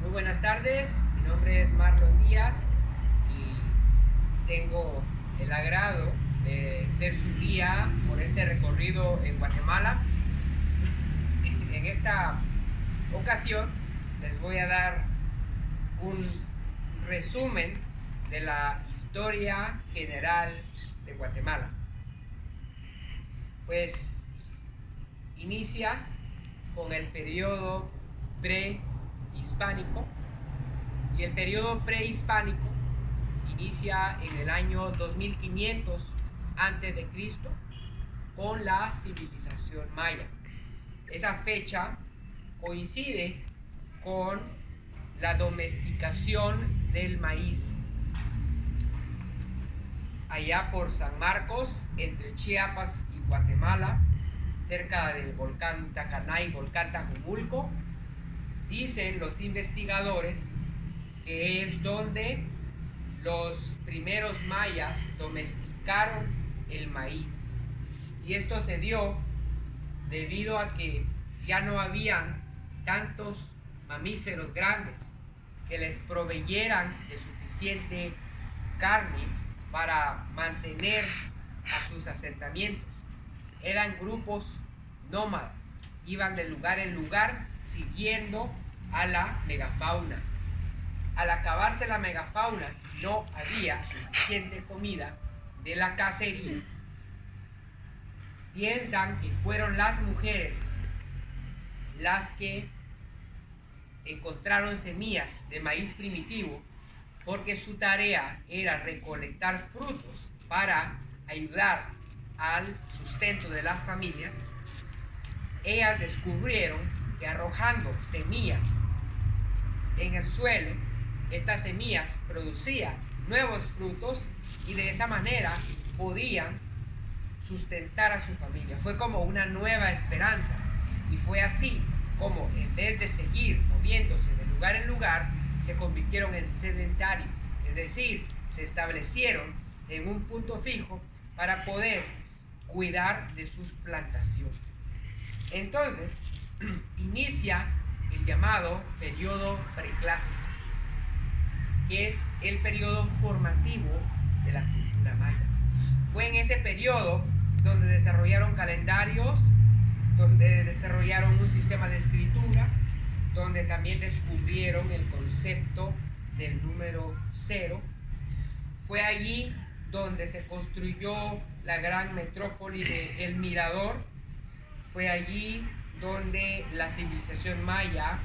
Muy buenas tardes, mi nombre es Marlon Díaz y tengo el agrado de ser su guía por este recorrido en Guatemala. En esta ocasión les voy a dar un resumen de la historia general de Guatemala. Pues inicia con el periodo prehispánico, y el periodo prehispánico inicia en el año 2500 a.C. con la civilización maya. Esa fecha coincide con la domesticación del maíz allá por San Marcos, entre Chiapas y Guatemala, cerca del volcán Tacanay, volcán Tajumulco. Dicen los investigadores que es donde los primeros mayas domesticaron el maíz. Y esto se dio debido a que ya no habían tantos mamíferos grandes que les proveyeran de suficiente carne para mantener a sus asentamientos. Eran grupos nómadas, iban de lugar en lugar siguiendo a la megafauna. Al acabarse la megafauna, no había suficiente comida de la cacería. Piensan que fueron las mujeres las que encontraron semillas de maíz primitivo, porque su tarea era recolectar frutos para ayudar al sustento de las familias. Ellas descubrieron que arrojando semillas en el suelo, estas semillas producían nuevos frutos y de esa manera podían sustentar a su familia. Fue como una nueva esperanza, y fue así como, en vez de seguir moviéndose de lugar en lugar, se convirtieron en sedentarios, es decir, se establecieron en un punto fijo para poder cuidar de sus plantaciones. Entonces, inicia el llamado periodo preclásico, que es el periodo formativo de la cultura maya. Fue en ese periodo donde desarrollaron calendarios, donde desarrollaron un sistema de escritura, donde también descubrieron el concepto del número 0. Fue allí donde se construyó la gran metrópoli de El Mirador. Fue allí donde la civilización maya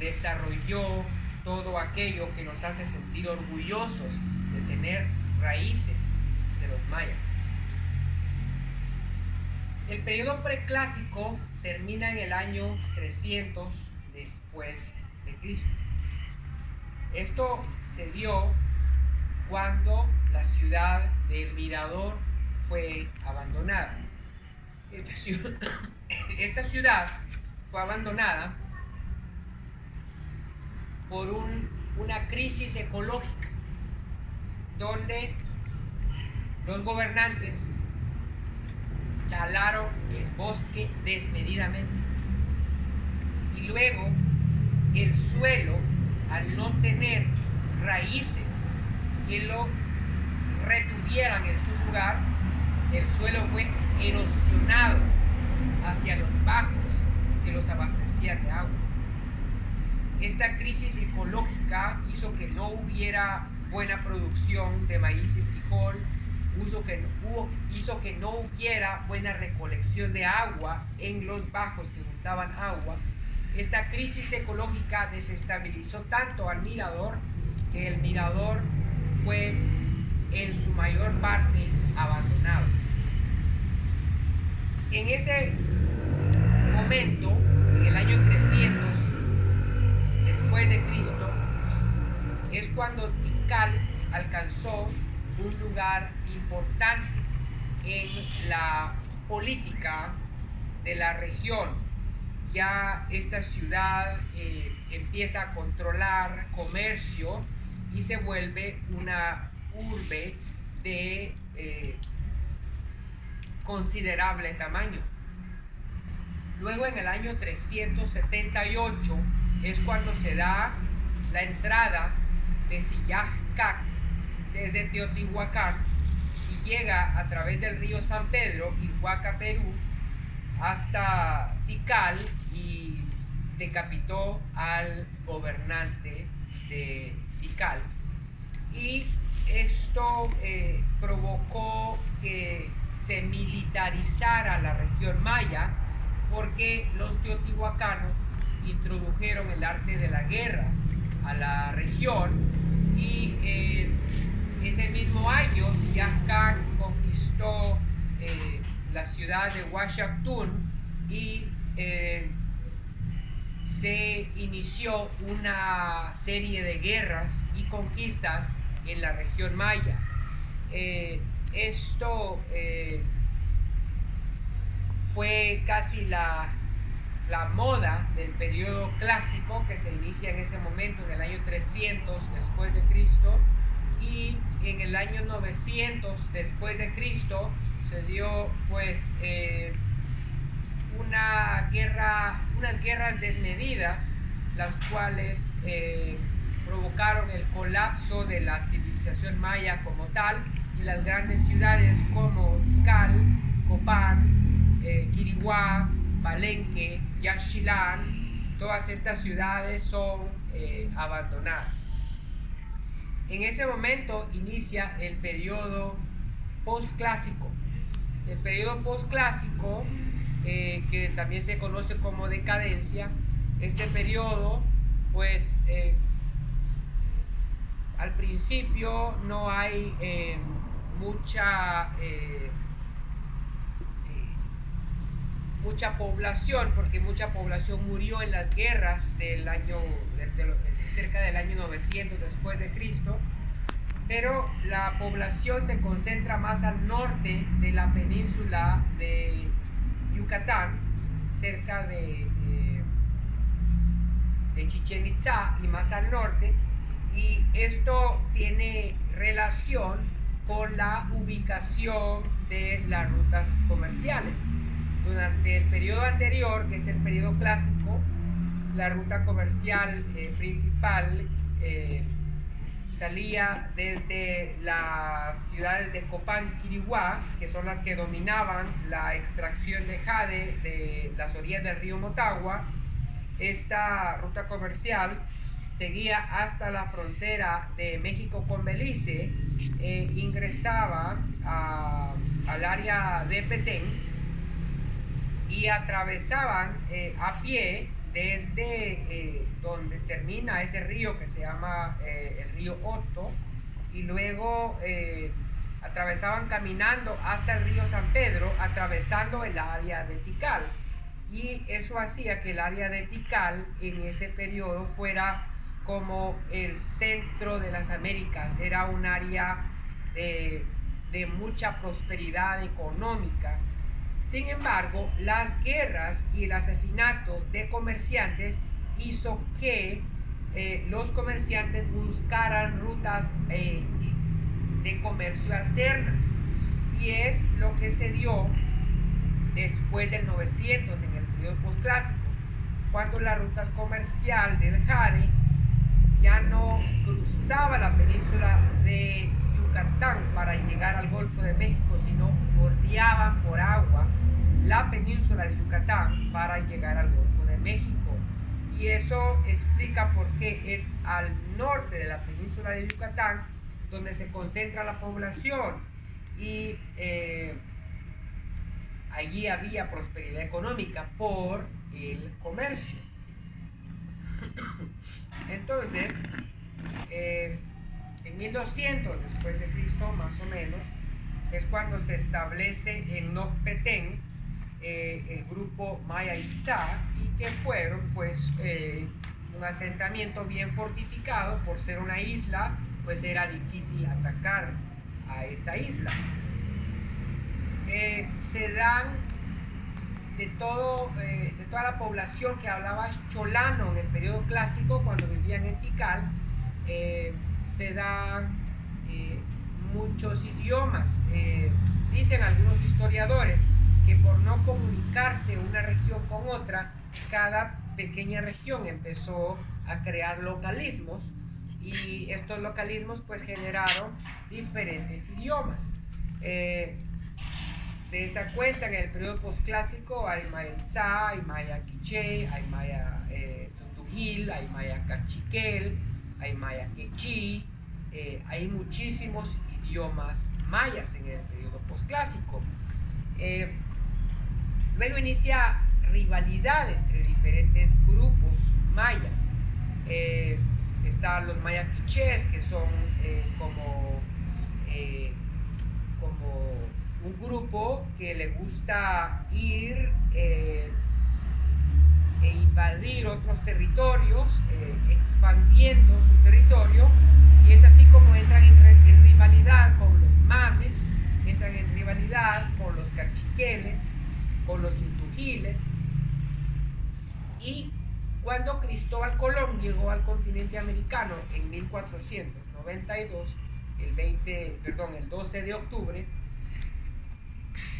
desarrolló todo aquello que nos hace sentir orgullosos de tener raíces de los mayas. El periodo preclásico termina en el año 300 después de Cristo. Esto se dio cuando la ciudad de El Mirador fue abandonada. Esta ciudad fue abandonada por una crisis ecológica, donde los gobernantes talaron el bosque desmedidamente, y luego el suelo, al no tener raíces que lo retuvieran en su lugar, el suelo fue erosionado hacia los bajos que los abastecían de agua. Esta crisis ecológica hizo que no hubiera buena producción de maíz y frijol, hizo que no hubiera buena recolección de agua en los bajos que juntaban agua. Esta crisis ecológica desestabilizó tanto al mirador, que el mirador fue en su mayor parte abandonado. En ese momento, en el año 300 después de Cristo, es cuando Tikal alcanzó un lugar importante en la política de la región. Ya esta ciudad empieza a controlar comercio y se vuelve una urbe de considerable tamaño. Luego, en el año 378 es cuando se da la entrada de Siyajcac desde Teotihuacán y llega a través del río San Pedro y Huaca, Perú, hasta Tikal y decapitó al gobernante de Tikal. Y esto provocó que se militarizara la región maya, porque los teotihuacanos introdujeron el arte de la guerra a la región, y ese mismo año Siyajcac conquistó la ciudad de Huachactún y se inició una serie de guerras y conquistas en la región maya. Esto fue casi la moda del periodo clásico, que se inicia en ese momento, en el año 300 después de Cristo, y en el año 900 después de Cristo se dio pues unas guerras desmedidas, las cuales provocaron el colapso de la civilización maya como tal, y las grandes ciudades como Tikal, Copán, Quiriguá, Palenque, Yaxchilán, todas estas ciudades son abandonadas. En ese momento inicia el periodo postclásico. El periodo postclásico, que también se conoce como decadencia, este periodo, pues al principio no hay mucha población, porque mucha población murió en las guerras del año cerca del año 900 después de Cristo, pero la población se concentra más al norte de la península de Yucatán, cerca de Chichén Itzá y más al norte, y esto tiene relación con la ubicación de las rutas comerciales. Durante el periodo anterior, que es el periodo clásico, la ruta comercial principal salía desde las ciudades de Copán y Quiriguá, que son las que dominaban la extracción de jade de las orillas del río Motagua. Esta ruta comercial seguía hasta la frontera de México con Belice, ingresaba al área de Petén y atravesaban a pie desde donde termina ese río que se llama el río Otto, y luego atravesaban caminando hasta el río San Pedro, atravesando el área de Tikal, y eso hacía que el área de Tikal en ese periodo fuera como el centro de las Américas. Era un área de mucha prosperidad económica. Sin embargo, las guerras y el asesinato de comerciantes hizo que los comerciantes buscaran rutas de comercio alternas, y es lo que se dio después del 900, en el periodo postclásico, cuando la ruta comercial del jade ya no cruzaba la península de Yucatán para llegar al Golfo de México, sino bordeaban por agua la península de Yucatán para llegar al Golfo de México. Y eso explica por qué es al norte de la península de Yucatán donde se concentra la población, y allí había prosperidad económica por el comercio. Entonces, en 1200 después de Cristo, más o menos, es cuando se establece en Nocpetén el grupo Maya Itzá, y que fueron pues un asentamiento bien fortificado. Por ser una isla, pues era difícil atacar a esta isla. Se dan de toda la población que hablaba cholano en el periodo clásico, cuando vivían en Tikal, se dan muchos idiomas. Dicen algunos historiadores que por no comunicarse una región con otra, cada pequeña región empezó a crear localismos, y estos localismos pues generaron diferentes idiomas. De esa cuenta, en el periodo posclásico hay maya Tzá, hay maya quiché, hay maya tzutujil, hay maya cachiquel, hay maya quechí, hay muchísimos idiomas mayas en el periodo posclásico. Luego inicia rivalidad entre diferentes grupos mayas. Están los mayas quichés, que son como un grupo que le gusta ir e invadir otros territorios, expandiendo su territorio, y es así como entran en rivalidad con los mames, entran en rivalidad con los cachiqueles, con los utujiles. Y cuando Cristóbal Colón llegó al continente americano en 1492, el 12 de octubre,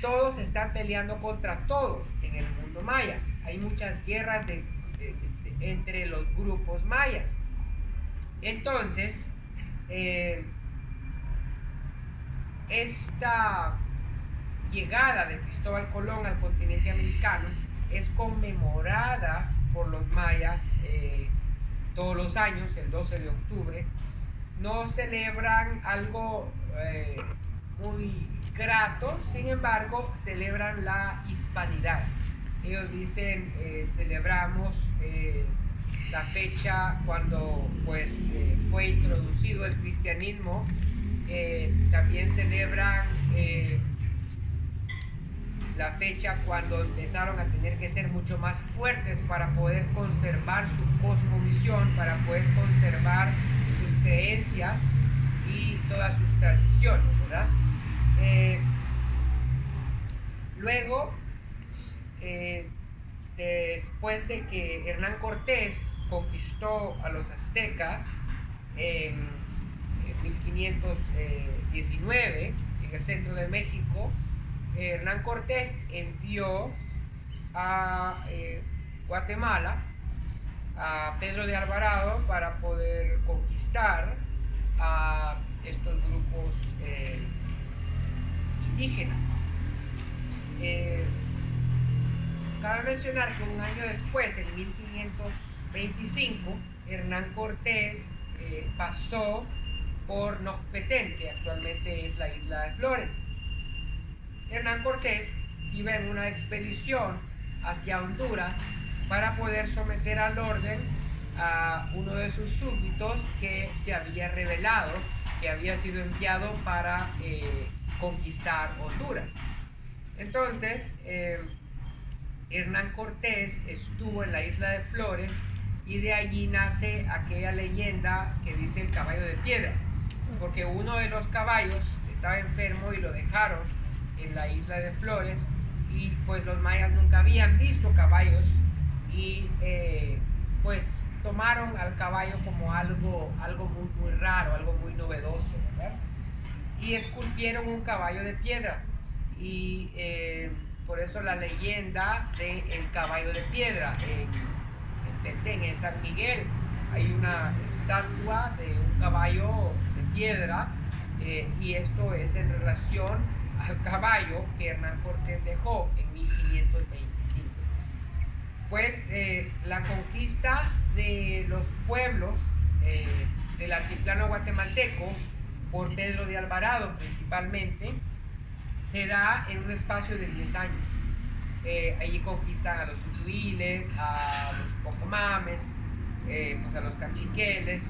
todos están peleando contra todos en el mundo maya. Hay muchas guerras entre los grupos mayas. Entonces, esta llegada de Cristóbal Colón al continente americano es conmemorada por los mayas todos los años, el 12 de octubre. No celebran algo muy grato, sin embargo, celebran la hispanidad. Ellos dicen, celebramos la fecha cuando pues fue introducido el cristianismo. También celebran la fecha cuando empezaron a tener que ser mucho más fuertes para poder conservar su cosmovisión, para poder conservar sus creencias y todas sus tradiciones, ¿verdad? Luego, después de que Hernán Cortés conquistó a los aztecas en 1519 en el centro de México, Hernán Cortés envió a Guatemala a Pedro de Alvarado para poder conquistar a estos grupos indígenas. Cabe mencionar que un año después, en 1525, Hernán Cortés pasó por Nocpetén, que actualmente es la isla de Flores. Hernán Cortés iba en una expedición hacia Honduras para poder someter al orden a uno de sus súbditos que se había rebelado, que había sido enviado para conquistar Honduras. Entonces, Hernán Cortés estuvo en la isla de Flores, y de allí nace aquella leyenda que dice el caballo de piedra, porque uno de los caballos estaba enfermo y lo dejaron en la isla de Flores, y pues los mayas nunca habían visto caballos, y pues tomaron al caballo como algo muy, muy raro, algo muy novedoso, ¿verdad? Y esculpieron un caballo de piedra, y por eso la leyenda de el caballo de piedra. En San Miguel hay una estatua de un caballo de piedra, y esto es en relación al caballo que Hernán Cortés dejó en 1525. Pues la conquista de los pueblos del altiplano guatemalteco por Pedro de Alvarado principalmente se da en un espacio de 10 años. Allí conquistan a los utuiles, a los pocomames, pues a los cachiqueles,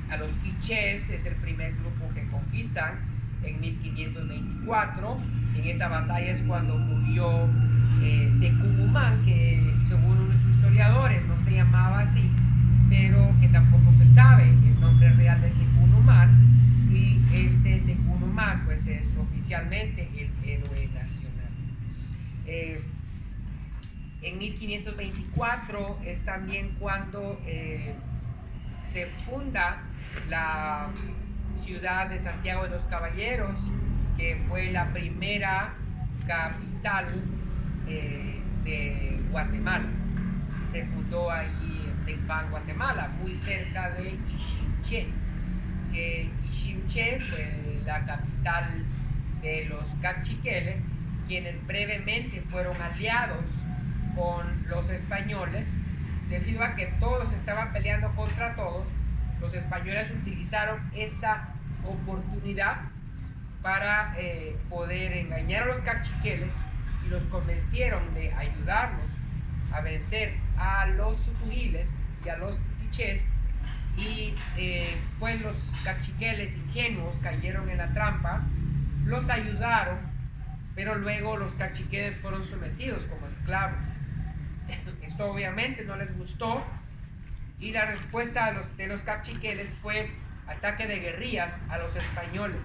a los quichés. Es el primer grupo que conquistan en 1524. En esa batalla es cuando murió Tecumumán, que según unos historiadores no se llamaba así, pero que tampoco se sabe el nombre real de Tecumumán, y este Tecumumán pues es oficialmente el héroe nacional. En 1524 es también cuando se funda la ciudad de Santiago de los Caballeros, que fue la primera capital de Guatemala. Se fundó allí en Tecpan, Guatemala, muy cerca de Iximché, que Iximché fue la capital de los cachiqueles, quienes brevemente fueron aliados con los españoles. Debido a que todos estaban peleando contra todos, los españoles utilizaron esa oportunidad para poder engañar a los cachiqueles y los convencieron de ayudarlos a vencer a los sucugiles y a los quichés, y pues los cachiqueles ingenuos cayeron en la trampa, los ayudaron, pero luego los cachiqueles fueron sometidos como esclavos. Esto obviamente no les gustó, y la respuesta de los cachiqueles fue ataque de guerrillas a los españoles.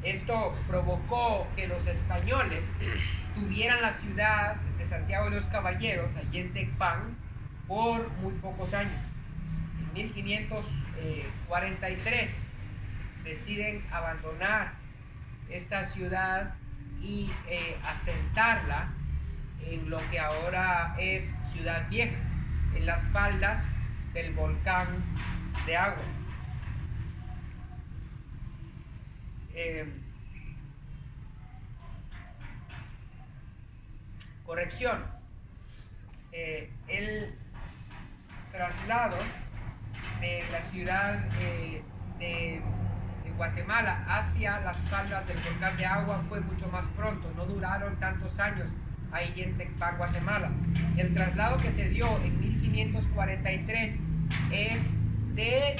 Esto provocó que los españoles tuvieran la ciudad de Santiago de los Caballeros, allí en Tecpan, por muy pocos años. En 1543 deciden abandonar esta ciudad y asentarla en lo que ahora es Ciudad Vieja, en las faldas del volcán de Agua. Corrección. El traslado de la ciudad de Guatemala hacia las faldas del volcán de Agua fue mucho más pronto, no duraron tantos años ahí en Tecpan, Guatemala. El traslado que se dio en 1543 es de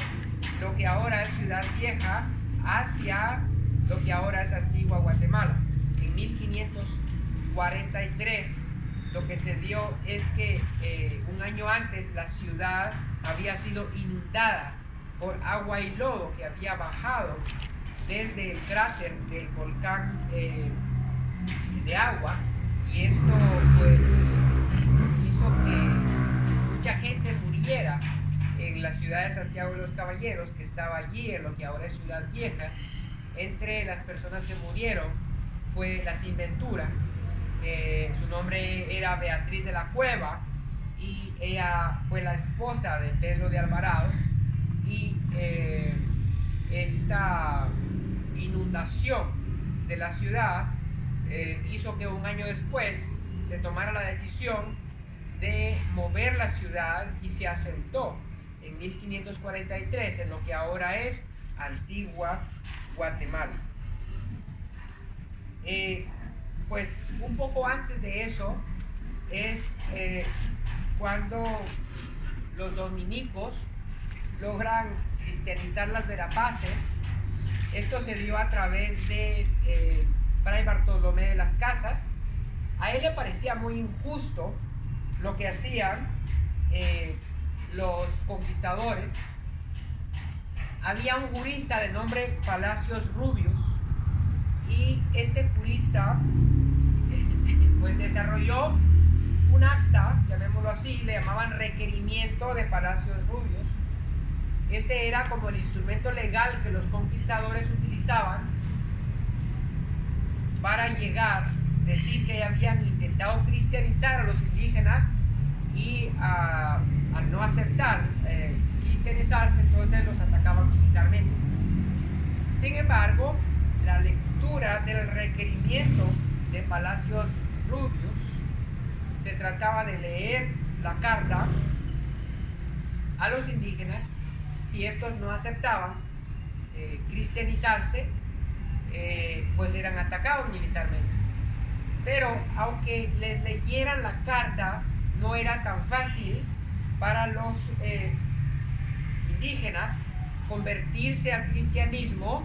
lo que ahora es Ciudad Vieja hacia lo que ahora es Antigua Guatemala. En 1543 lo que se dio es que un año antes la ciudad había sido inundada por agua y lodo que había bajado desde el cráter del volcán de Agua, y esto pues hizo que mucha gente muriera en la ciudad de Santiago de los Caballeros, que estaba allí en lo que ahora es Ciudad Vieja. Entre las personas que murieron fue la Sin Ventura, su nombre era Beatriz de la Cueva, y ella fue la esposa de Pedro de Alvarado, y esta inundación de la ciudad hizo que un año después se tomara la decisión de mover la ciudad, y se asentó en 1543 en lo que ahora es Antigua Guatemala. Pues un poco antes de eso es cuando los dominicos logran cristianizar las Verapaces. Esto se dio a través de Fray Bartolomé de las Casas. A él le parecía muy injusto lo que hacían los conquistadores. Había un jurista de nombre Palacios Rubios, y este jurista pues desarrolló un acta, llamémoslo así, le llamaban requerimiento de Palacios Rubios. Este era como el instrumento legal que los conquistadores utilizaban para decir que habían intentado cristianizar a los indígenas, y al no aceptar cristianizarse, entonces los atacaban militarmente. Sin embargo, la lectura del requerimiento de Palacios Rubios se trataba de leer la carta a los indígenas. Si estos no aceptaban cristianizarse, pues eran atacados militarmente. Pero aunque les leyeran la carta, no era tan fácil para los indígenas convertirse al cristianismo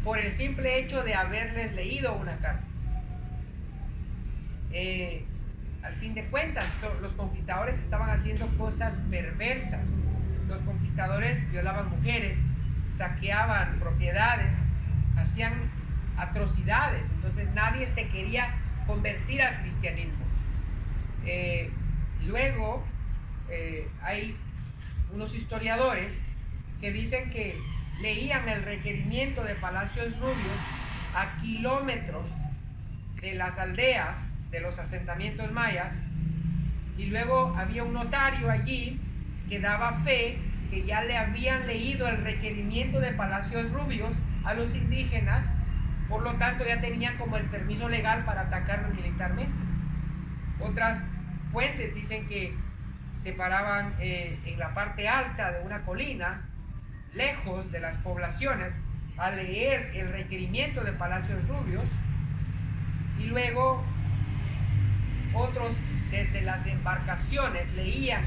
por el simple hecho de haberles leído una carta. Al fin de cuentas, los conquistadores estaban haciendo cosas perversas. Los conquistadores violaban mujeres, saqueaban propiedades, hacían atrocidades. Entonces nadie se quería convertir al cristianismo. Luego hay unos historiadores que dicen que leían el requerimiento de Palacios Rubios a kilómetros de las aldeas, de los asentamientos mayas, Y luego había un notario allí que daba fe que ya le habían leído el requerimiento de Palacios Rubios a los indígenas, por lo tanto ya tenían como el permiso legal para atacarlos militarmente. Otras fuentes dicen que se paraban en la parte alta de una colina, lejos de las poblaciones, a leer el requerimiento de Palacios Rubios, y luego otros desde las embarcaciones leían